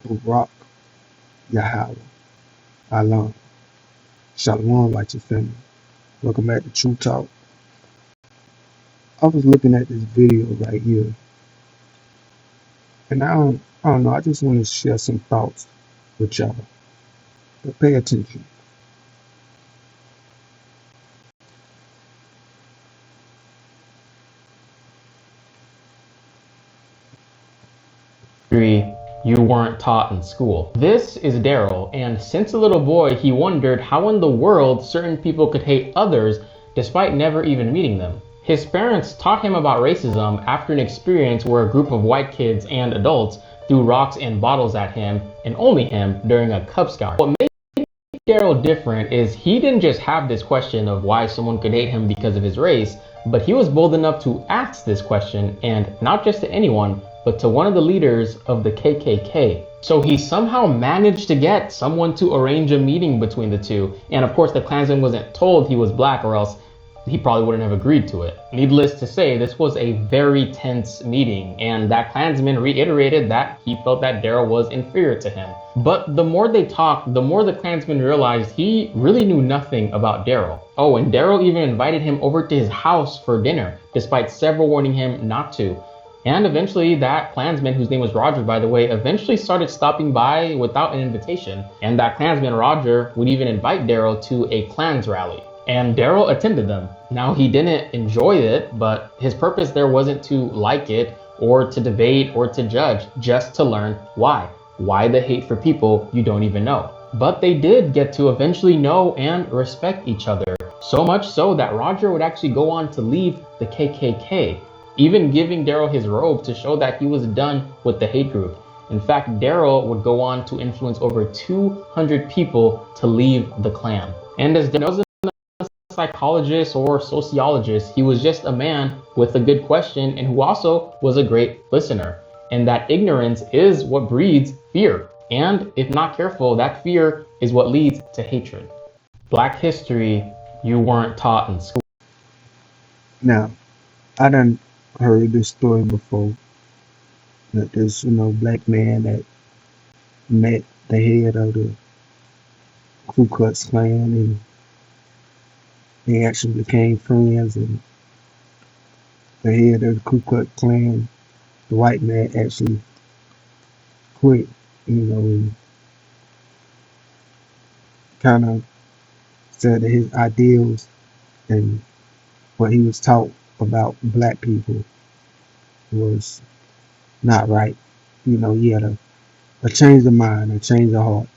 Barak Yahweh Alam. Shalom, righteous family. Welcome back to True Talk. I was looking at this video right here, and I don't know. I just want to share some thoughts with y'all. But pay attention. 3 you weren't taught in school. This is Daryl, and since a little boy, he wondered how in the world certain people could hate others despite never even meeting them. His parents taught him about racism after an experience where a group of white kids and adults threw rocks and bottles at him, and only him, during a Cub Scout. What made Daryl different is he didn't just have this question of why someone could hate him because of his race, but he was bold enough to ask this question, and not just to anyone, but to one of the leaders of the KKK. So he somehow managed to get someone to arrange a meeting between the two, and of course the Klansman wasn't told he was black, or else he probably wouldn't have agreed to it. Needless to say, this was a very tense meeting, and that Klansman reiterated that he felt that Daryl was inferior to him. But the more they talked, the more the Klansman realized he really knew nothing about Daryl. Oh, and Daryl even invited him over to his house for dinner, despite several warning him not to. And eventually that Klansman, whose name was Roger by the way, eventually started stopping by without an invitation. And that Klansman, Roger, would even invite Daryl to a Klans rally. And Daryl attended them. Now, he didn't enjoy it, but his purpose there wasn't to like it, or to debate, or to judge, just to learn why. Why the hate for people you don't even know. But they did get to eventually know and respect each other. So much so that Roger would actually go on to leave the KKK, even giving Daryl his robe to show that he was done with the hate group. In fact, Daryl would go on to influence over 200 people to leave the Klan. And as Daryl wasn't a psychologist or sociologist, he was just a man with a good question and who also was a great listener. And that ignorance is what breeds fear. And if not careful, that fear is what leads to hatred. Black history you weren't taught in school. Now, I done heard this story before. That this, black man that met the head of the Ku Klux Klan, and they actually became friends. And the head of the Ku Klux Klan, the white man, actually quit, and kind of said that his ideals and what he was taught about black people was not right. He had a change of mind, a change of heart.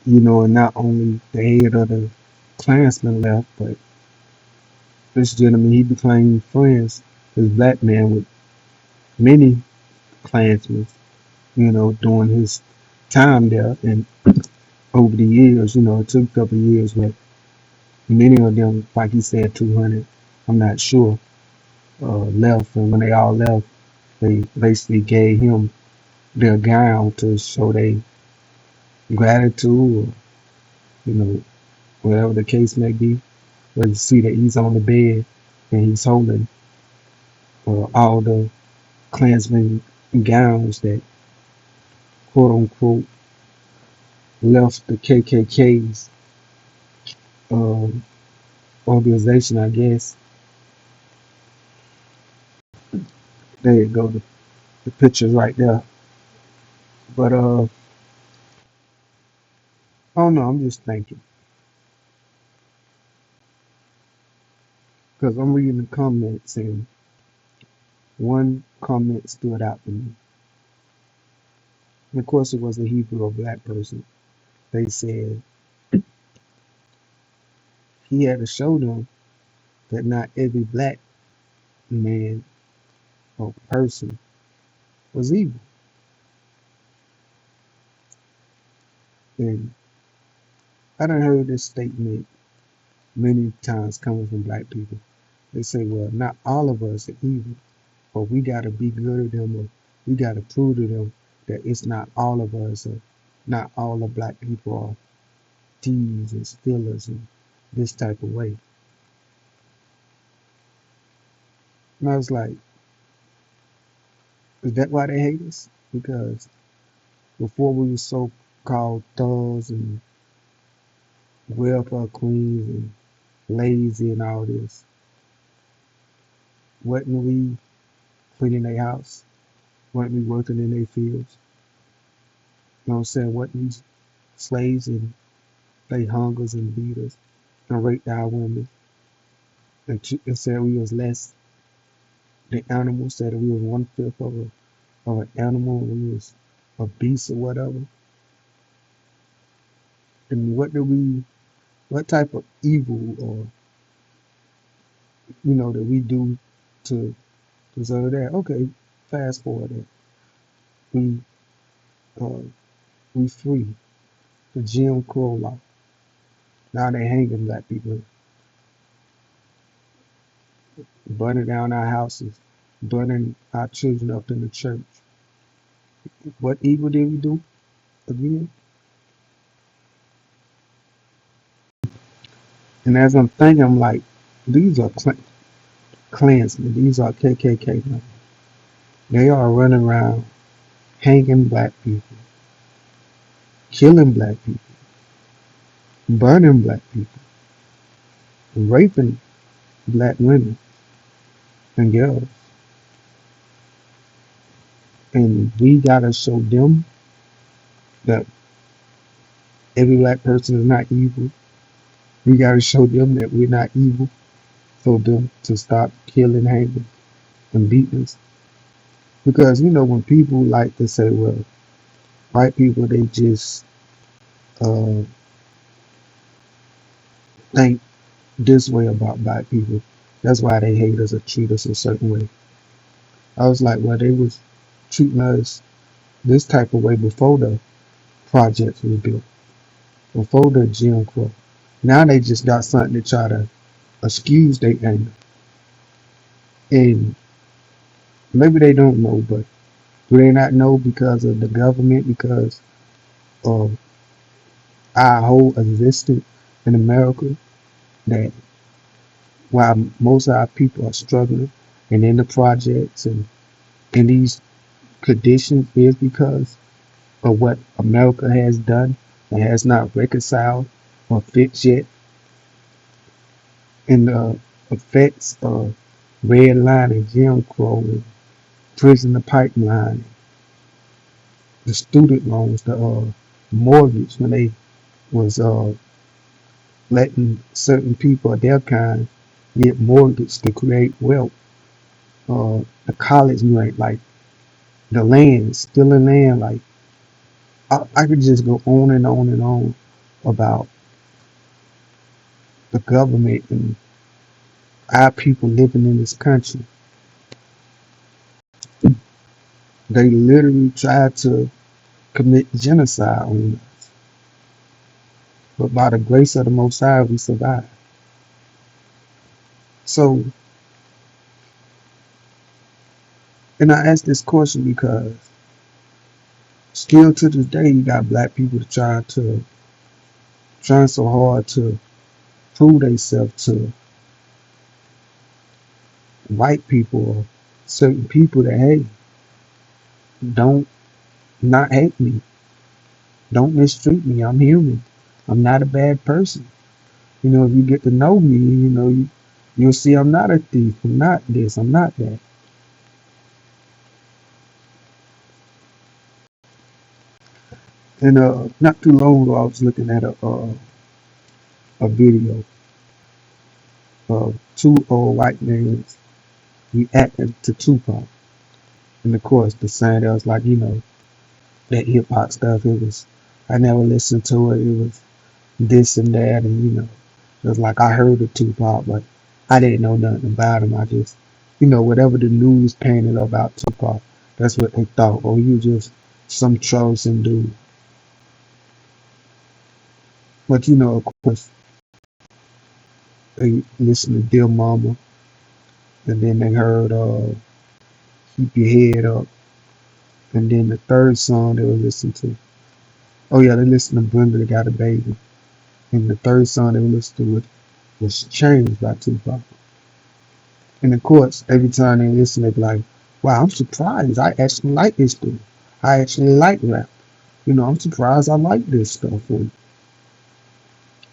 And not only the head of the Klansman left, but this gentleman, he became friends, this black man, with many Klansmen, during his time there. And over the years, it took a couple of years, but many of them, like he said, 200, I'm not sure, left. And when they all left, they basically gave him their gown to show their gratitude, or, whatever the case may be. But you see that he's on the bed and he's holding all the Klansmen gowns that, quote unquote, left the KKK's um, organization, I guess. There you go, the picture's right there. But I don't know, I'm just thinking, because I'm reading the comments, and one comment stood out to me. And of course, it was a Hebrew or black person. They said he had to show them that not every black man or person was evil. And I done heard this statement many times coming from black people. They say, well, not all of us are evil, but we got to be good to them, or we got to prove to them that it's not all of us, or not all the black people are thieves and stealers and this type of way. And I was like, Is that why they hate us? Because before we were so called thugs and welfare queens and lazy and all this, wasn't we cleaning their house? Weren't we working in their fields? You know what I'm saying? Wasn't we slaves and they hungers and beat us and raped our women and said we was less than animals, said that we was one fifth of an animal, we was a beast or whatever. And what type of evil or that we do to deserve that? Okay, fast forward that we uh, we free the Jim Crow law. Now they hanging black people, burning down our houses, burning our children up in the church. What evil did we do again? And as I'm thinking, I'm like, these are Klansmen, these are KKK men. They are running around hanging black people, killing black people, burning black people, raping black women and girls. And we gotta show them that every black person is not evil. We gotta show them that we're not evil for them to stop killing, hanging, and beating us. Because when people like to say, well, white people they just uh, think this way about black people. That's why they hate us or treat us a certain way. I was like, well, they was treating us this type of way before the projects was built, before the Jim Crow. Now they just got something to try to excuse their anger. And maybe they don't know, but do they not know because of the government, because of our whole existence in America, that while most of our people are struggling and in the projects and in these conditions is because of what America has done and has not reconciled or fixed yet, and the effects of red line and Jim Crow and prisoner pipeline, the student loans, the mortgage when they was letting certain people of their kind get mortgage to create wealth. The college rent, like the land, stealing land, like I could just go on and on and on about the government and our people living in this country. They literally tried to commit genocide on us, but by the grace of the Most High, we survived. So, and I ask this question because still to this day, you got black people trying so hard to prove themselves to white people or certain people that hey, don't not hate me, don't mistreat me. I'm human. I'm not a bad person. If you get to know me, you'll see I'm not a thief. I'm not this. I'm not that. And not too long ago, I was looking at a video of two old white men reacting to Tupac. And of course, the saying that was like, that hip hop stuff. It was, I never listened to it. It was this and that, and it was like I heard of Tupac, but I didn't know nothing about him. I just, whatever the news painted about Tupac, that's what they thought. Oh, you just some troublesome dude. But of course, they listened to Dear Mama, and then they heard Keep Your Head Up, and then the third song they would listen to. Oh yeah, they listened to Brenda Got a Baby, and the third song they would listen to was Changed by Tupac. And of course, every time they listen, they be like, Wow, I'm surprised. I actually like this stuff. I actually like rap. I'm surprised I like this stuff. And,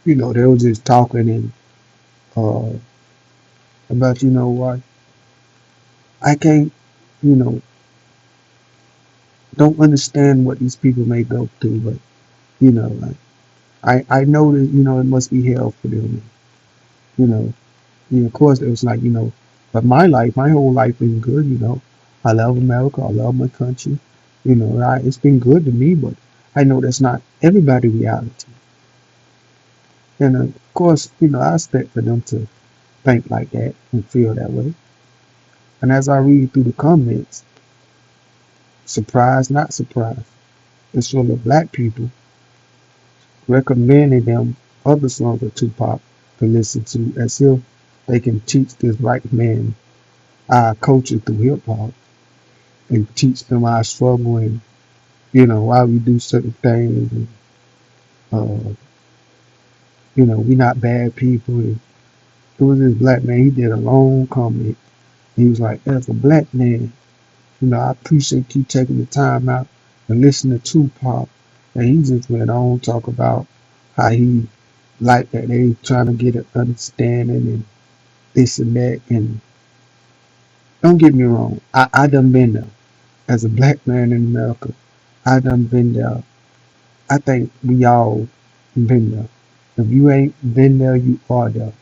they were just talking and uh, about, what I can't, you know, don't understand what these people may go through, but, like, I know that, it must be hell for them. You know, of course, it was like, but my whole life been good. I love America. I love my country. It's been good to me, but I know that's not everybody reality. And of course, I expect for them to think like that and feel that way. And as I read through the comments, surprised, not surprised, it's full of black people recommending them other songs of Tupac to listen to as if they can teach this white man our culture through hip hop and teach them our struggle and why we do certain things and we not bad people. And it was this black man. He did a long comment. He was like, "As a black man, I appreciate you taking the time out and listening to Tupac." And he just went on to talk about how he liked that they trying to get an understanding and this and that. And don't get me wrong, I done been there as a black man in America. I done been there. I think we all been there. If you ain't been there, you are there.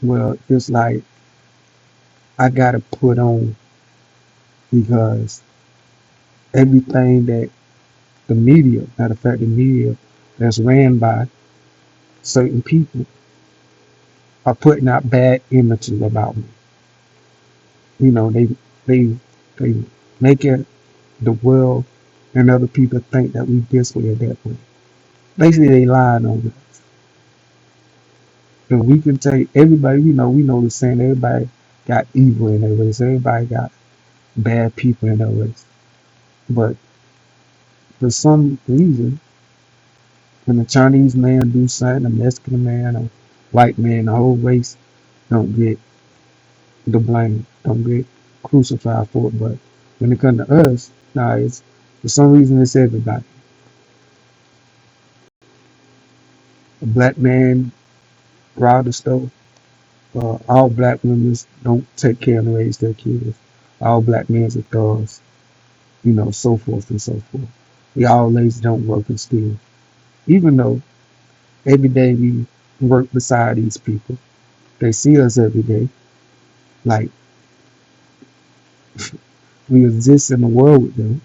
Well, it's like I gotta put on because everything that the media, matter of fact, the media that's ran by certain people are putting out bad images about me. You know, they make it the world and other people think that we this way or that way. Basically, they lying on us. And we can take everybody. We know the saying. Everybody got evil in their race. Everybody got bad people in their race. But for some reason, when a Chinese man do something, a Mexican man, a white man, the whole race don't get the blame, don't get crucified for it. But when it comes to us, nah, it's for some reason it's everybody. A black man robbed the store. All black women don't take care and raise their kids. All black men are thugs, so forth and so forth. We all ladies don't work and steal. Even though every day we work beside these people, they see us every day. Like we exist in the world with them.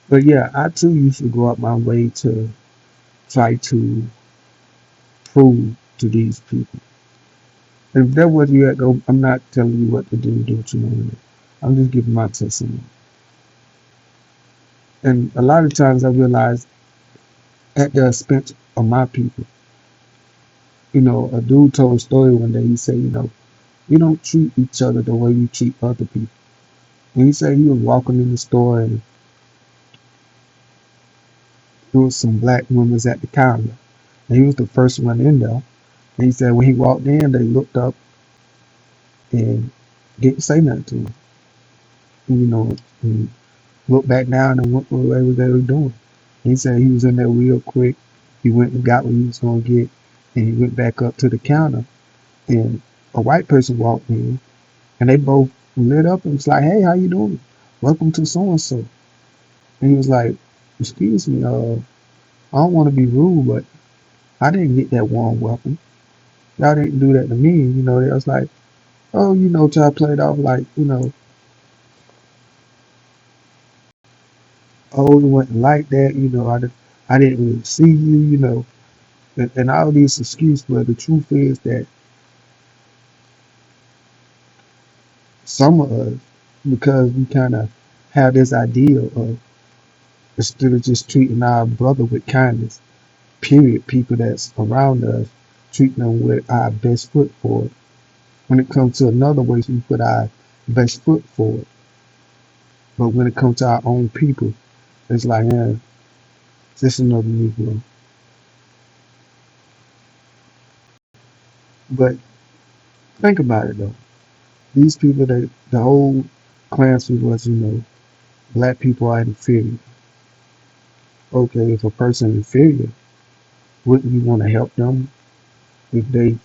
But yeah, I too used to go out my way to try to prove to these people. And if that was you at go, I'm not telling you what to do what you want to do. I'm just giving my testimony. And a lot of times I realize at the expense of my people. A dude told a story one day. He said, you don't treat each other the way you treat other people. And he said he was walking in the store and there was some black women at the counter. And he was the first one in there. And he said when he walked in, they looked up and didn't say nothing to him. And looked back down and went whatever they were doing. And he said he was in there real quick. He went and got what he was going to get. And he went back up to the counter. And a white person walked in. And they both lit up and was like, "Hey, how you doing? Welcome to so and so." And he was like, "Excuse me, I don't want to be rude, but I didn't get that warm welcome. Y'all didn't do that to me." They was like, "Oh, try to play it off like, oh, it wasn't like that. I didn't really see you, and all these excuses. But the truth is that some of us, because we kind of have this idea of instead of just treating our brother with kindness, period, people that's around us, treat them with our best foot forward. When it comes to another way, we put our best foot forward. But when it comes to our own people, it's like, just another Negro. But think about it though. These people, that the whole classroom was, black people are inferior. Okay, if a person is inferior, wouldn't you want to help them if they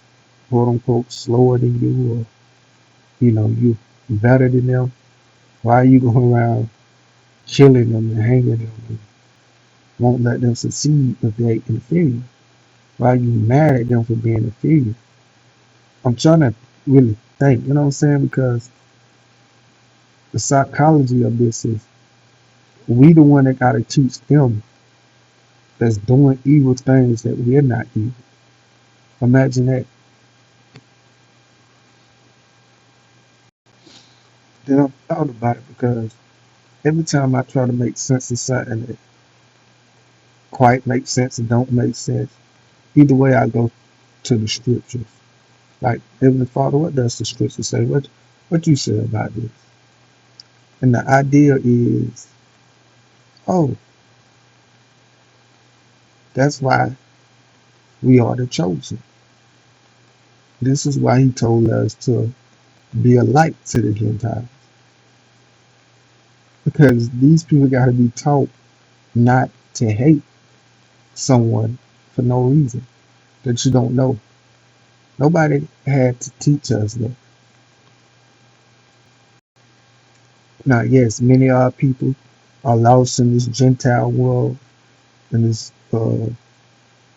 quote unquote slower than you, or you better than them? Why are you going around killing them and hanging them and won't let them succeed if they inferior? Why are you mad at them for being inferior? I'm trying to really think, you know what I'm saying? Because the psychology of this is we the one that gotta teach them that's doing evil things that we're not evil. Imagine that. Then I've thought about it because every time I try to make sense of something that quite makes sense and don't make sense, either way I go to the scriptures. Like, Heavenly Father, what does the scripture say? What you say about this? And the idea is, oh, that's why we are the chosen. This is why he told us to be a light to the Gentiles. Because these people got to be taught not to hate someone for no reason that you don't know. Nobody had to teach us that. Now, yes, many of our people are lost in this Gentile world, in this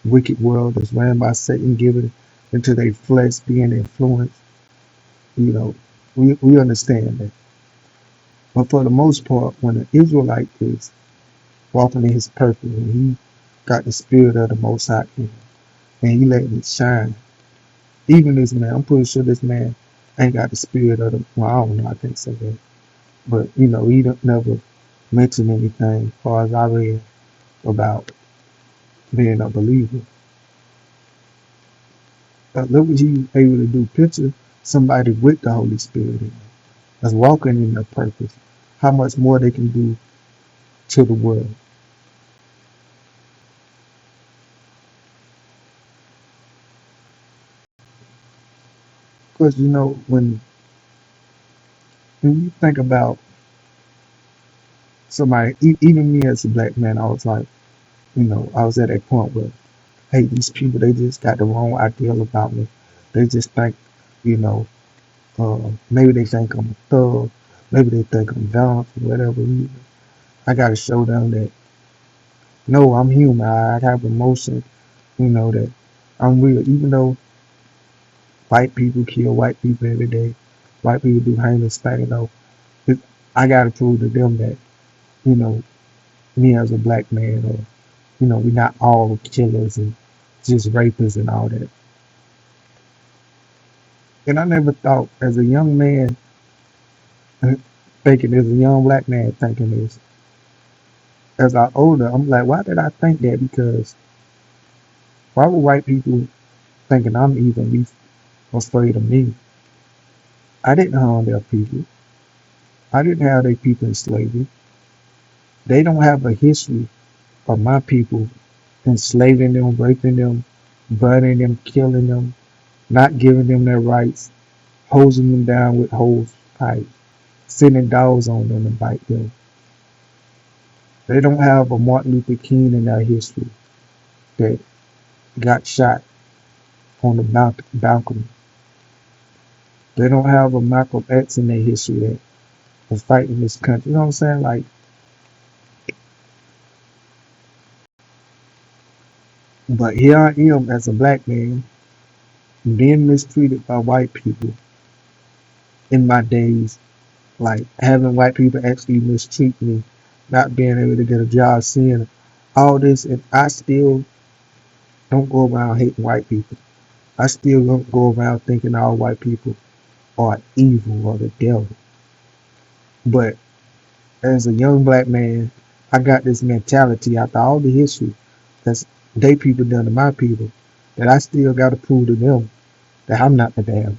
wicked world that's ran by Satan, given into their flesh, being influenced. You know, we understand that. But for the most part, when an Israelite is walking in his purpose and he got the spirit of the Most High in him, and he letting it shine, even this man, I'm pretty sure this man ain't got the spirit of the, well, I don't know, I can't say that. But, he don't never mention anything as far as I read about being a believer. But look what he able to do. Picture somebody with the Holy Spirit in them, that's walking in their purpose. How much more they can do to the world. Because, when you think about somebody, even me as a black man, I was like, I was at a point where, hey, these people, they just got the wrong ideal about me. They just think, you know, maybe they think I'm a thug, maybe they think I'm violent for whatever reason. I gotta show them that no, I'm human. I have emotion. That I'm real. Even though white people kill white people every day, white people do heinous things. It, I gotta prove to them that you know me as a black man, or we're not all killers and just rapists and all that. And I never thought, as a young man, thinking as a young black man thinking this. As I older, I'm like, why did I think that? Because why would white people thinking I'm evil be afraid of me? I didn't harm their people. I didn't have their people in slavery. They don't have a history of my people enslaving them, raping them, burning them, killing them, not giving them their rights, hosing them down with hose pipes, sending dogs on them and bite them. They don't have a Martin Luther King in their history that got shot on the balcony. They don't have a Malcolm X in their history that was fighting this country. You know what I'm saying? Like, but here I am as a black man being mistreated by white people in my days, like having white people actually mistreat me, not being able to get a job, seeing all this, and I still don't go around hating white people. I still don't go around thinking all white people are evil or the devil. But as a young black man, I got this mentality after all the history that's they people done to my people, that I still got to prove to them that I'm not the bad one.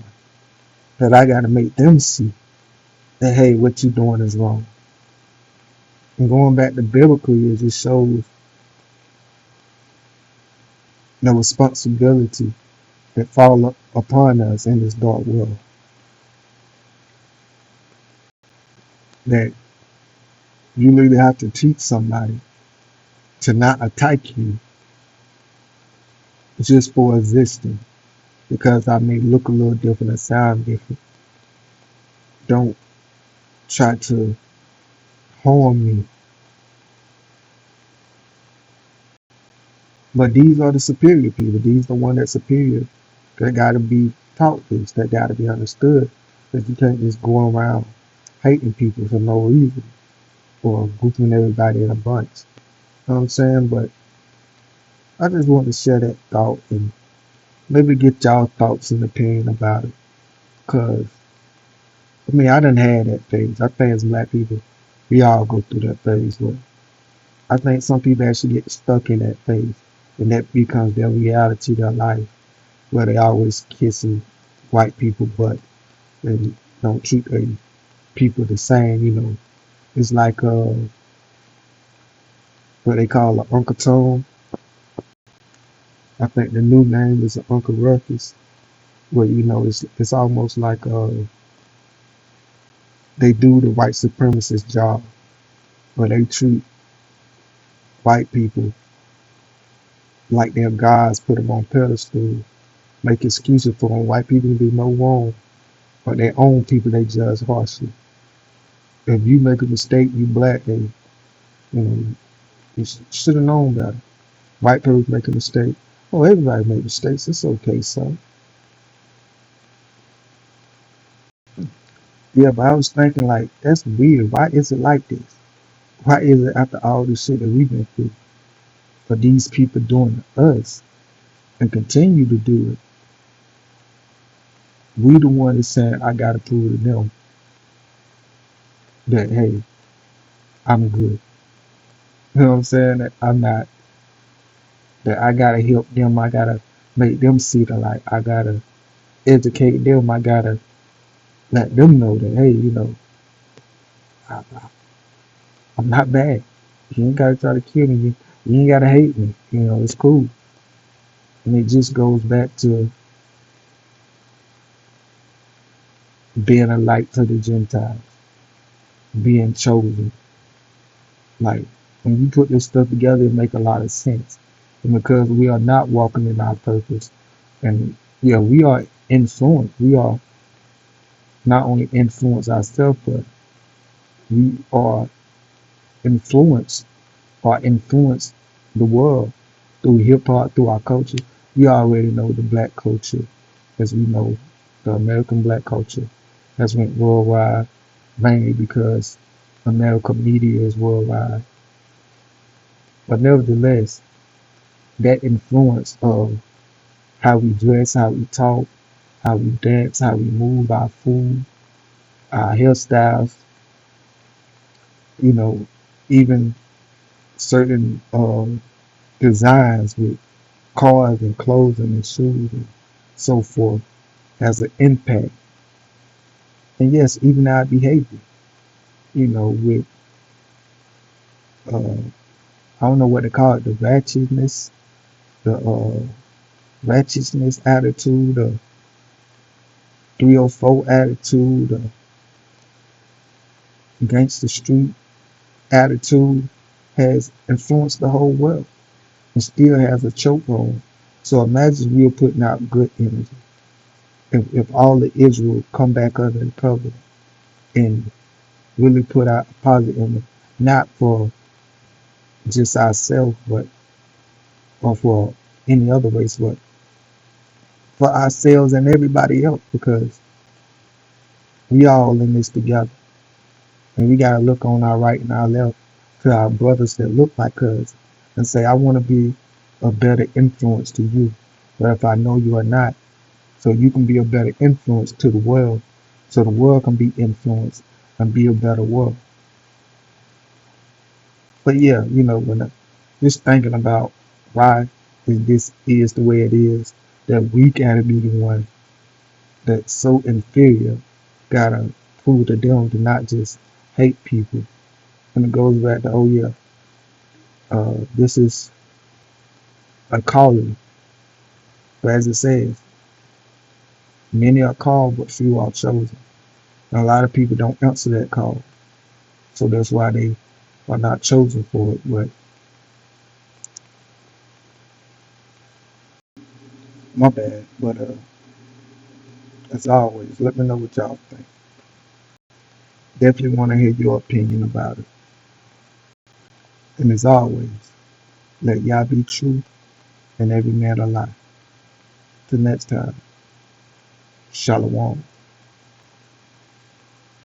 That I got to make them see that, hey, what you doing is wrong. And going back to biblically, it just shows the responsibility that fall upon us in this dark world. that you really have to teach somebody to not attack you just for existing because I may look a little different and sound different. Don't try to harm me. But these are the superior people. These are the one that's superior that got to be taught this, that got to be understood. That you can't just go around hating people for no reason or grouping everybody in a bunch. You know what I'm saying? But I just want to share that thought and maybe get y'all thoughts and opinion about it. Cause I mean, I done had that phase. I think as black people, we all go through that phase. But I think some people actually get stuck in that phase, and that becomes their reality, their life, where they always kissing white people butt and don't treat their people the same. You know, it's like what they call a Uncle Tom. I think the new name is Uncle Ruckus, where you know it's almost like they do the white supremacist job, where they treat white people like they're gods, put them on pedestal, make excuses for them. White people do no wrong, but their own people they judge harshly. If you make a mistake, you black, and you know you should have known better. White people make a mistake. Oh, everybody make mistakes. It's okay, son. Yeah, but I was thinking like that's weird. Why is it like this? Why is it after all this shit that we've been through for these people doing to us and continue to do it? We the one that's saying I gotta prove to them that hey, I'm good. You know what I'm saying? That I'm not. That I gotta help them. I gotta make them see the light. I gotta educate them. I gotta let them know that hey, you know, I, I'm not bad. You ain't gotta try to kill me. You ain't gotta hate me. You know, it's cool. And it just goes back to being a light to the Gentiles, being chosen. Like when you put this stuff together, it make a lot of sense. And because we are not walking in our purpose, and yeah, we are influenced. We are not only influence ourselves, but we are influenced or influence the world through hip hop, through our culture. We already know the black culture, as we know the American black culture has went worldwide, mainly because American media is worldwide. But nevertheless, that influence of how we dress, how we talk, how we dance, how we move, our food, our hairstyles, you know, even certain designs with cars and clothing and shoes and so forth has an impact. And yes, even our behavior, you know, with uh, I don't know what to call it, the ratchetness attitude, the 304 attitude, the gangster street attitude has influenced the whole world and still has a chokehold. So imagine we are putting out good energy. If all the Israel come back under the cover and really put out a positive image, not for just ourselves, but or for any other race, but for ourselves and everybody else, because we all in this together, and we gotta look on our right and our left to our brothers that look like us, and say, I want to be a better influence to you, but if I know you are not, so you can be a better influence to the world, so the world can be influenced and be a better world. But yeah, you know, when just thinking about why this is the way it is, that we gotta be the one that's so inferior, gotta prove to them to not just hate people. And it goes back to, oh yeah, this is a calling. But as it says, many are called, but few are chosen. And a lot of people don't answer that call. So that's why they are not chosen for it. But my bad. But as always, let me know what y'all think. Definitely want to hear your opinion about it. And as always, let y'all be true and every man a lie. Till next time, Shalom.